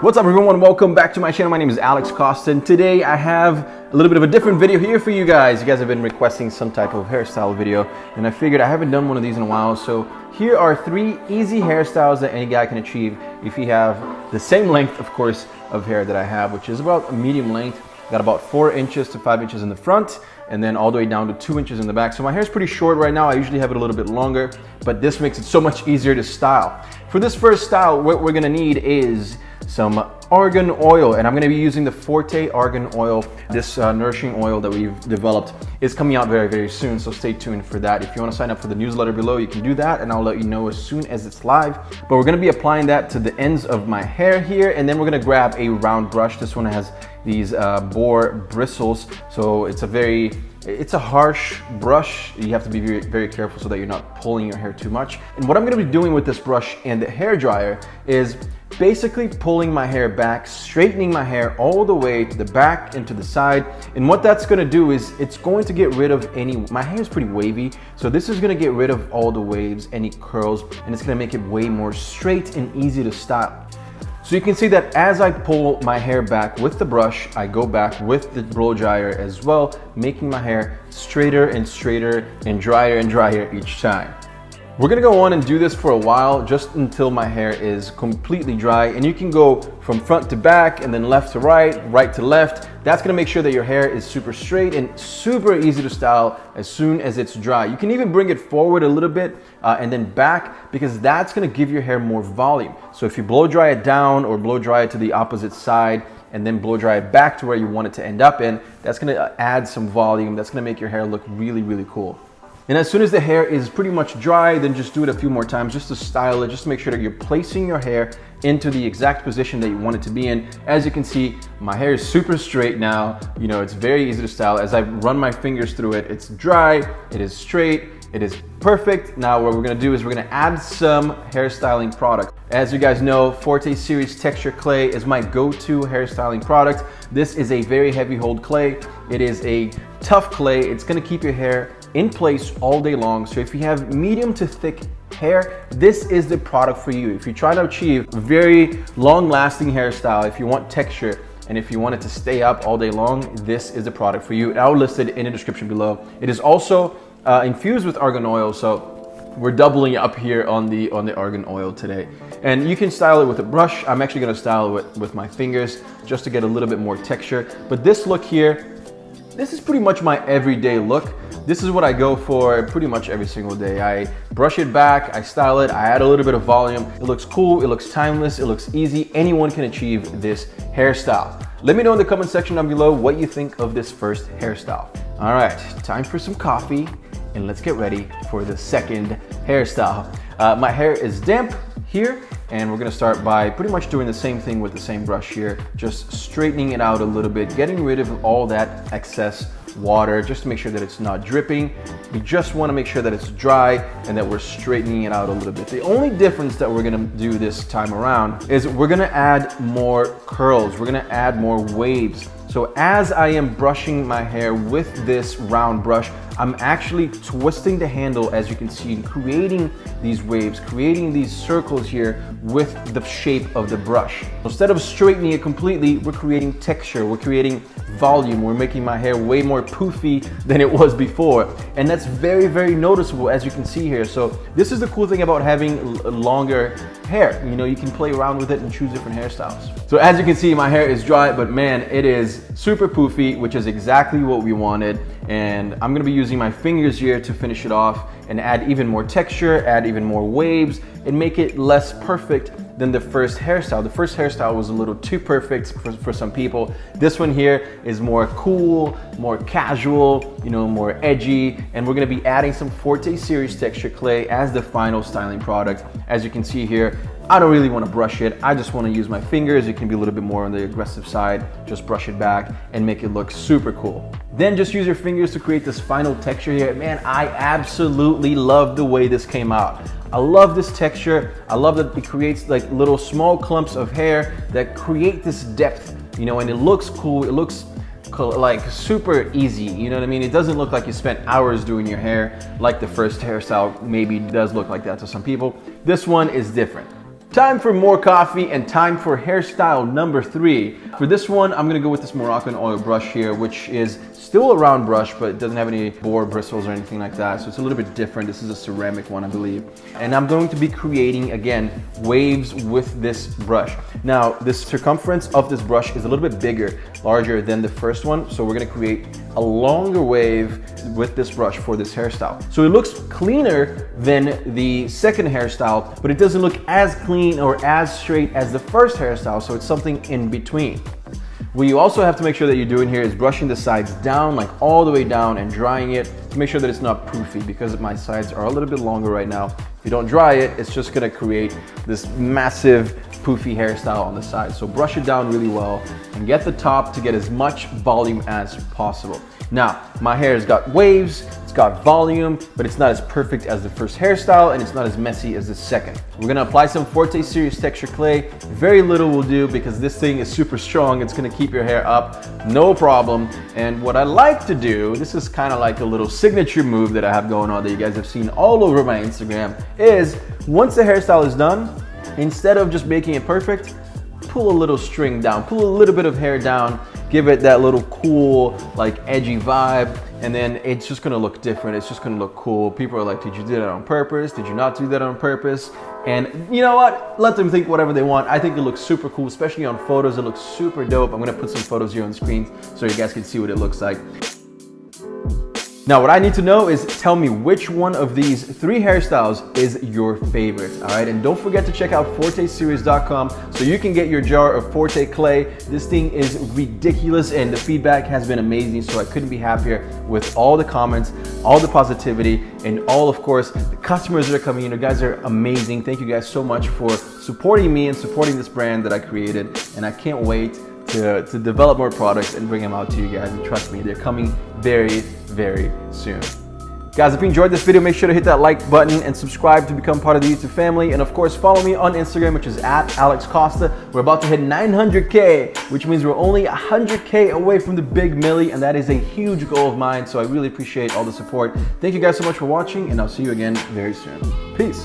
What's up everyone, welcome back to my channel. My name is Alex Costa and today I have a little bit of a different video here for you guys. You guys have been requesting some type of hairstyle video and I figured I haven't done one of these in a while. So here are 3 easy hairstyles that any guy can achieve if you have the same length, of course, of hair that I have, which is about a medium length. Got about 4 inches to 5 inches in the front and then all the way down to 2 inches in the back. So my hair is pretty short right now. I usually have it a little bit longer, but this makes it so much easier to style. For this first style, what we're gonna need is some argan oil, and I'm going to be using the Forte argan oil. This nourishing oil that we've developed is coming out very, very soon, so stay tuned for that. If you want to sign up for the newsletter below, you can do that, and I'll let you know as soon as it's live. But we're going to be applying that to the ends of my hair here, and then we're going to grab a round brush. This one has these boar bristles, so it's a harsh brush. You have to be very, very careful so that you're not pulling your hair too much. And what I'm going to be doing with this brush and the hair dryer is basically pulling my hair back, straightening my hair all the way to the back and to the side. And what that's going to do is it's going to get rid of my hair is pretty wavy, so this is going to get rid of all the waves, any curls, and it's going to make it way more straight and easy to style. So you can see that as I pull my hair back with the brush, I go back with the blow dryer as well, making my hair straighter and straighter and drier each time. We're gonna go on and do this for a while, just until my hair is completely dry, and you can go from front to back and then left to right, right to left. That's gonna make sure that your hair is super straight and super easy to style as soon as it's dry. You can even bring it forward a little bit and then back, because that's gonna give your hair more volume. So if you blow dry it down or blow dry it to the opposite side and then blow dry it back to where you want it to end up in, that's gonna add some volume. That's gonna make your hair look really, really cool. And as soon as the hair is pretty much dry, then just do it a few more times just to style it, just to make sure that you're placing your hair into the exact position that you want it to be in. As you can see, my hair is super straight now. You know, it's very easy to style. As I run my fingers through it, it's dry, it is straight, it is perfect. Now what we're gonna do is we're gonna add some hairstyling product. As you guys know, Forte Series Texture Clay is my go-to hairstyling product. This is a very heavy hold clay. It is a tough clay. It's gonna keep your hair in place all day long. So if you have medium to thick hair, this is the product for you. If you're trying to achieve a very long-lasting hairstyle, if you want texture, and if you want it to stay up all day long, this is the product for you. I'll list it in the description below. It is also infused with argan oil, so we're doubling up here on the argan oil today. And you can style it with a brush. I'm actually gonna style it with my fingers just to get a little bit more texture. But this look here, this is pretty much my everyday look. This is what I go for pretty much every single day. I brush it back, I style it, I add a little bit of volume. It looks cool, it looks timeless, it looks easy. Anyone can achieve this hairstyle. Let me know in the comment section down below what you think of this first hairstyle. All right, time for some coffee and let's get ready for the second hairstyle. My hair is damp here, and we're gonna start by pretty much doing the same thing with the same brush here, just straightening it out a little bit, getting rid of all that excess water, just to make sure that it's not dripping. We just wanna make sure that it's dry and that we're straightening it out a little bit. The only difference that we're gonna do this time around is we're gonna add more curls, we're gonna add more waves. So as I am brushing my hair with this round brush, I'm actually twisting the handle, as you can see, and creating these waves, creating these circles here with the shape of the brush. Instead of straightening it completely, we're creating texture, we're creating volume, we're making my hair way more poofy than it was before. And that's very, very noticeable, as you can see here. So this is the cool thing about having longer hair. You know, you can play around with it and choose different hairstyles. So as you can see, my hair is dry, but man, it is super poofy, which is exactly what we wanted. And I'm gonna be using my fingers here to finish it off and add even more texture, add even more waves, and make it less perfect than the first hairstyle. The first hairstyle was a little too perfect for some people. This one here is more cool, more casual, you know, more edgy, and we're gonna be adding some Forte Series Texture Clay as the final styling product. As you can see here, I don't really want to brush it. I just want to use my fingers. It can be a little bit more on the aggressive side. Just brush it back and make it look super cool. Then just use your fingers to create this final texture here. Man, I absolutely love the way this came out. I love this texture. I love that it creates like little small clumps of hair that create this depth, you know, and it looks cool. It looks like super easy, you know what I mean? It doesn't look like you spent hours doing your hair like the first hairstyle maybe does look like that to some people. This one is different. Time for more coffee and time for hairstyle number 3. For this one, I'm gonna go with this Moroccan oil brush here, which is still a round brush, but it doesn't have any boar bristles or anything like that. So it's a little bit different. This is a ceramic one, I believe. And I'm going to be creating, again, waves with this brush. Now, this circumference of this brush is a little bit bigger, larger than the first one. So we're gonna create a longer wave with this brush for this hairstyle. So it looks cleaner than the second hairstyle, but it doesn't look as clean or as straight as the first hairstyle. So it's something in between. What you also have to make sure that you're doing here is brushing the sides down, like all the way down, and drying it to make sure that it's not poofy, because my sides are a little bit longer right now. If you don't dry it, it's just gonna create this massive poofy hairstyle on the side. So brush it down really well and get the top to get as much volume as possible. Now, my hair has got waves, it's got volume, but it's not as perfect as the first hairstyle, and it's not as messy as the second. We're gonna apply some Forte Series Texture Clay. Very little will do because this thing is super strong. It's gonna keep your hair up, no problem. And what I like to do, this is kind of like a little signature move that I have going on that you guys have seen all over my Instagram, is once the hairstyle is done, instead of just making it perfect, pull a little string down, pull a little bit of hair down, give it that little cool, like edgy vibe, and then it's just gonna look different. It's just gonna look cool. People are like, did you do that on purpose? Did you not do that on purpose? And you know what? Let them think whatever they want. I think it looks super cool, especially on photos. It looks super dope. I'm gonna put some photos here on the screen so you guys can see what it looks like. Now, what I need to know is tell me which one of these 3 hairstyles is your favorite, all right? And don't forget to check out ForteSeries.com so you can get your jar of Forte Clay. This thing is ridiculous and the feedback has been amazing, so I couldn't be happier with all the comments, all the positivity, and all, of course, the customers that are coming in. You guys are amazing. Thank you guys so much for supporting me and supporting this brand that I created, and I can't wait to develop more products and bring them out to you guys. And trust me, they're coming very, very soon. Guys, if you enjoyed this video, make sure to hit that like button and subscribe to become part of the YouTube family. And of course, follow me on Instagram, which is @AlexCosta. We're about to hit 900K, which means we're only 100K away from the big milli, and that is a huge goal of mine. So I really appreciate all the support. Thank you guys so much for watching, and I'll see you again very soon. Peace.